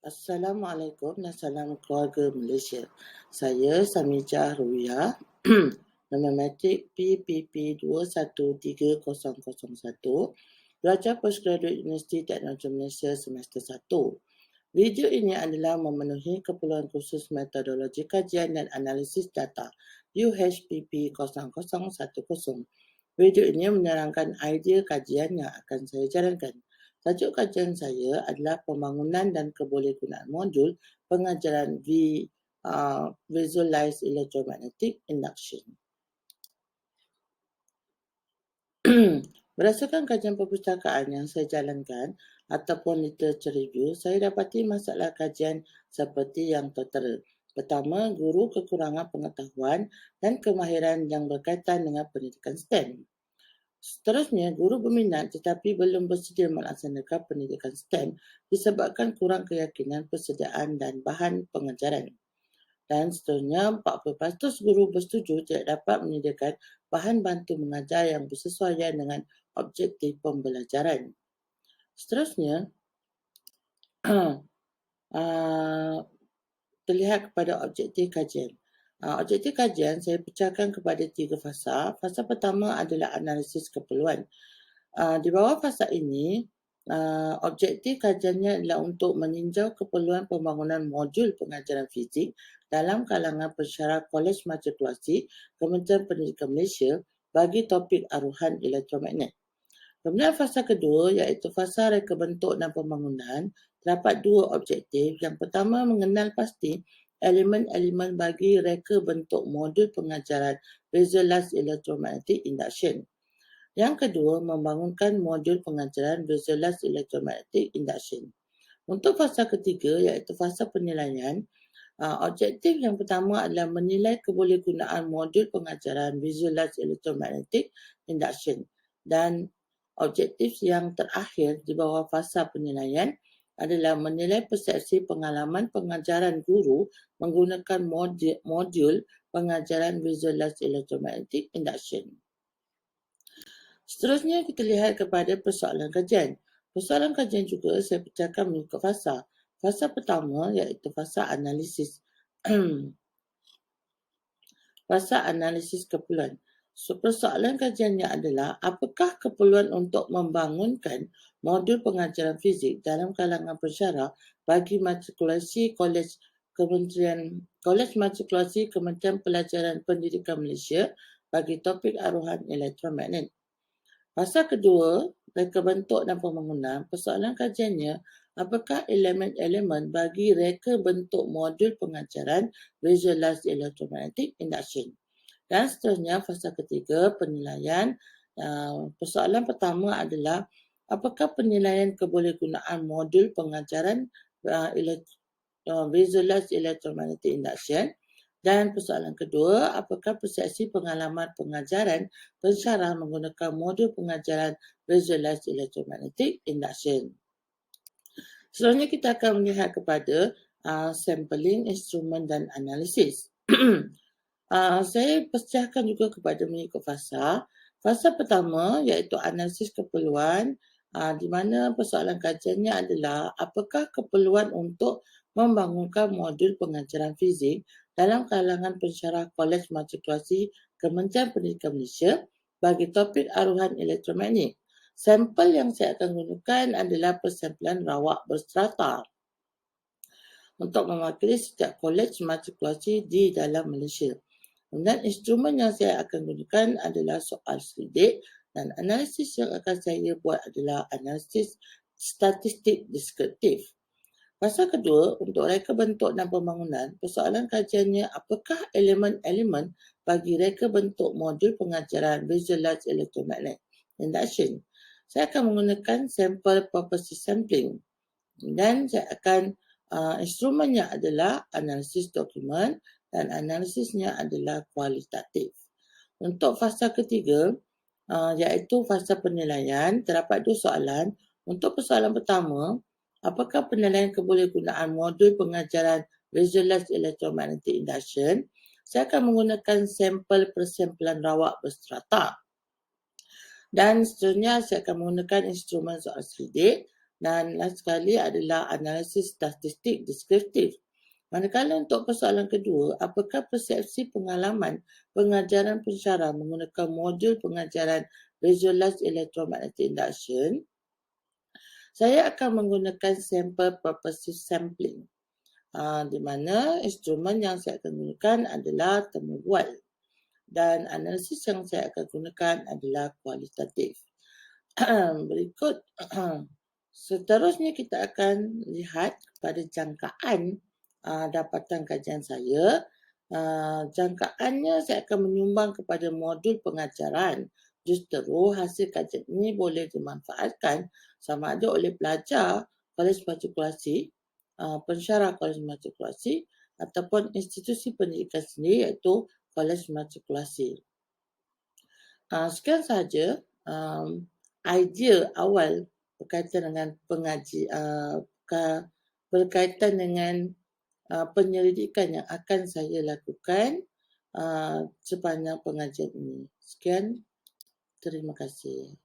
Assalamualaikum dan salam keluarga Malaysia. Saya Samijah Ruwiyah, nama matrik PPP213001, pelajar postgraduate Universiti Teknologi Malaysia semester 1. Video ini adalah memenuhi keperluan khusus metodologi kajian dan analisis data UHPP 0010. Video ini menerangkan idea kajian yang akan saya jalankan. Tajuk kajian saya adalah pembangunan dan kebolehgunaan modul pengajaran Visualized Electromagnetic Induction. Berdasarkan kajian perpustakaan yang saya jalankan ataupun literature review, saya dapati masalah kajian seperti yang tertera. Pertama, guru kekurangan pengetahuan dan kemahiran yang berkaitan dengan pendidikan STEM. Seterusnya, guru berminat tetapi belum bersedia melaksanakan pendidikan STEM disebabkan kurang keyakinan persediaan dan bahan pengajaran. Dan seterusnya, 40% guru bersetuju tidak dapat menyediakan bahan bantu mengajar yang bersesuaian dengan objektif pembelajaran. Seterusnya, terlihat kepada objektif kajian. Objektif kajian saya pecahkan kepada 3 fasa. Fasa pertama adalah analisis keperluan. Di bawah fasa ini, objektif kajiannya adalah untuk meninjau keperluan pembangunan modul pengajaran fizik dalam kalangan pensyarah Kolej Matrikulasi Kementerian Pendidikan Malaysia bagi topik aruhan elektromagnet. Kemudian fasa kedua iaitu fasa reka bentuk dan pembangunan, terdapat 2 objektif. Yang pertama, mengenal pasti elemen-elemen bagi reka bentuk modul pengajaran Visualized Electromagnetic Induction. Yang kedua, membangunkan modul pengajaran Visualized Electromagnetic Induction. Untuk fasa ketiga iaitu fasa penilaian, objektif yang pertama adalah menilai kebolehgunaan modul pengajaran Visualized Electromagnetic Induction, dan objektif yang terakhir di bawah fasa penilaian adalah menilai persepsi pengalaman pengajaran guru menggunakan modul pengajaran Visualized Electromagnetic Induction. Seterusnya kita lihat kepada persoalan kajian. Persoalan kajian juga saya pecahkan mengikut fasa. Fasa pertama iaitu fasa analisis. Fasa analisis keperluan. Persoalan kajiannya adalah apakah keperluan untuk membangunkan modul pengajaran fizik dalam kalangan pensyarah bagi matrikulasi Kolej Matrikulasi Kementerian Pelajaran Pendidikan Malaysia bagi topik aruhan elektromagnet. Fasa kedua, reka bentuk dan pembangunan. Persoalan kajiannya, apakah elemen-elemen bagi reka bentuk modul pengajaran Visualized Electromagnetic Induction. Dan seterusnya, fasa ketiga, penilaian. Persoalan pertama adalah apakah penilaian kebolehgunaan modul pengajaran Visualized Electromagnetic Induction. Dan persoalan kedua, apakah persepsi pengalaman pengajaran pensyarah menggunakan modul pengajaran Visualized Electromagnetic Induction. Selanjutnya kita akan melihat kepada sampling, instrumen dan analisis. Saya pecahkan juga kepada mengikut fasa. Fasa pertama iaitu analisis keperluan, di mana persoalan kajiannya adalah apakah keperluan untuk membangunkan modul pengajaran fizik dalam kalangan pensyarah Kolej Matrikulasi Kementerian Pendidikan Malaysia bagi topik aruhan elektromagnet. Sampel yang saya akan gunakan adalah persamplan rawak berstrata untuk mewakili setiap kolej matrikulasi di dalam Malaysia. Dan instrumen yang saya akan gunakan adalah soal selidik, dan analisis yang akan saya buat adalah analisis statistik deskriptif. Fasa kedua, untuk reka bentuk dan pembangunan, persoalan kajiannya apakah elemen-elemen bagi reka bentuk modul pengajaran Visualized Electromagnetic Induction. Saya akan menggunakan sample purpose sampling, dan saya akan instrumennya adalah analisis dokumen dan analisisnya adalah kualitatif. Untuk fasa ketiga, iaitu fasa penilaian, terdapat 2 soalan. Untuk persoalan pertama, apakah penilaian kebolehgunaan modul pengajaran Visualized Electromagnetic Induction? Saya akan menggunakan sampel persamplan rawak berstrata. Dan seterusnya saya akan menggunakan instrumen soal selidik, Dan last sekali adalah analisis statistik deskriptif. Manakala untuk persoalan kedua, apakah persepsi pengalaman pengajaran pensyarah menggunakan modul pengajaran Visualized Electromagnetic Induction? Saya akan menggunakan sample purposive sampling, di mana instrumen yang saya akan gunakan adalah temu bual dan analisis yang saya akan gunakan adalah kualitatif. Berikut seterusnya kita akan lihat pada jangkaan dapatan kajian saya. Jangkaannya saya akan menyumbang kepada modul pengajaran. Justeru hasil kajian ini boleh dimanfaatkan sama ada oleh pelajar kolej matrikulasi, pensyarah kolej matrikulasi ataupun institusi pendidikan sendiri iaitu kolej matrikulasi. Sekian sahaja idea awal berkaitan dengan berkaitan dengan penyelidikan yang akan saya lakukan sepanjang pengajian ini. Sekian, terima kasih.